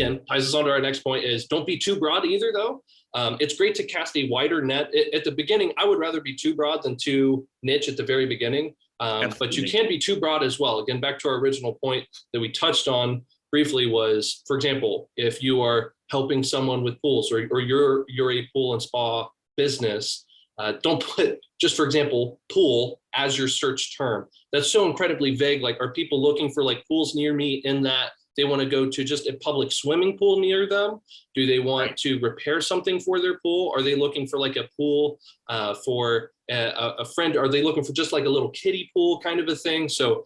again, ties us on to our next point is don't be too broad either, though. It's great to cast a wider net. At the beginning, I would rather be too broad than too niche at the very beginning. But you can be too broad as well. Again, back to our original point that we touched on briefly was, for example, if you are helping someone with pools or you're a pool and spa business, don't put, just for example, pool as your search term. That's so incredibly vague. Like, are people looking for like pools near me in that they want to go to just a public swimming pool near them? Do they want to repair something for their pool? Are they looking for like a pool for a friend? Are they looking for just like a little kiddie pool kind of a thing? So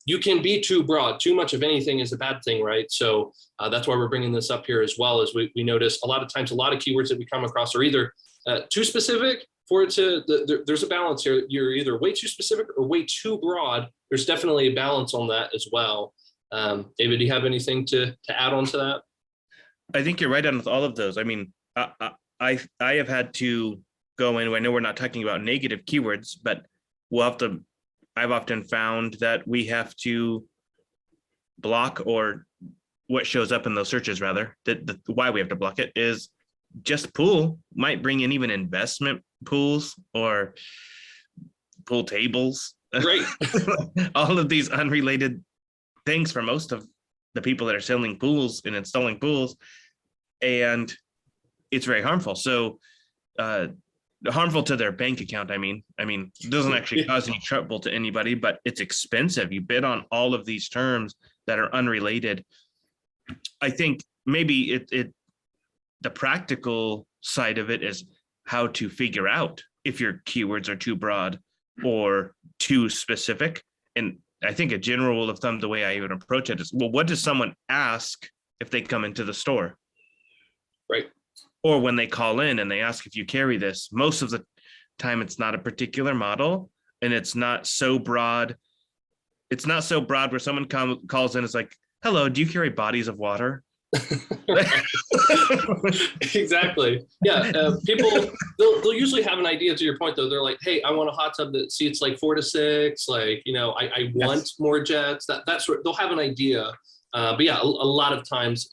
you can be too broad. Too much of anything is a bad thing, right? So that's why we're bringing this up here as well, as we notice a lot of times, a lot of keywords that we come across are either too specific for it to, there's a balance here. You're either way too specific or way too broad. There's definitely a balance on that as well. David, do you have anything to add on to that? I think you're right on with all of those. I mean, I have had to go in. I know we're not talking about negative keywords, but I've often found that we have to block, or what shows up in those searches rather, why we have to block it is just pool might bring in even investment pools or pool tables. Right. All of these unrelated things for most of the people that are selling pools and installing pools, and it's very harmful. So harmful to their bank account. I mean it doesn't actually cause any trouble to anybody, but it's expensive. You bid on all of these terms that are unrelated. I think maybe the practical side of it is how to figure out if your keywords are too broad or too specific. And I think a general rule of thumb, the way I even approach it is, well, what does someone ask if they come into the store? Right. Or when they call in and they ask if you carry this, most of the time it's not a particular model, and it's not so broad. It's not so broad where someone calls in, it's like, hello, do you carry bodies of water? Exactly. Yeah. People, they'll usually have an idea. To your point, though, they're like, hey, I want a hot tub that seats like 4 to 6. Like, I want more jets. That's what they'll have an idea. But yeah, a lot of times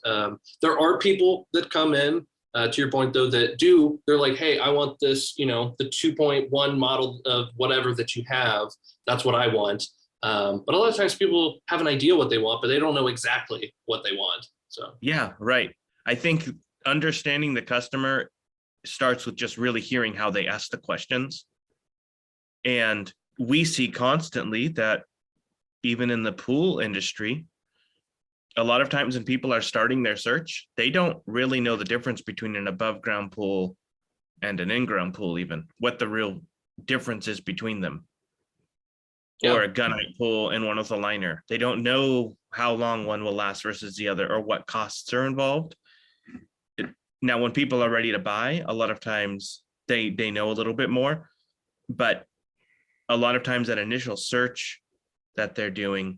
there are people that come in, to your point, though, they're like, hey, I want this, the 2.1 model of whatever that you have. That's what I want. But a lot of times people have an idea what they want, but they don't know exactly what they want. So yeah, right. I think understanding the customer starts with just really hearing how they ask the questions. And we see constantly that even in the pool industry, a lot of times when people are starting their search, they don't really know the difference between an above ground pool and an in-ground pool, even what the real difference is between them. Yeah. Or a gunite pool and one with a liner. They don't know how long one will last versus the other, or what costs are involved. Now, when people are ready to buy, a lot of times they know a little bit more, but a lot of times that initial search that they're doing,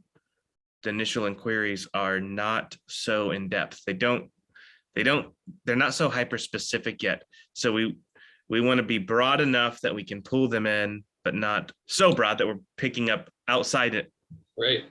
the initial inquiries are not so in depth. They're not so hyper specific yet. So we want to be broad enough that we can pull them in, but not so broad that we're picking up outside it. Right.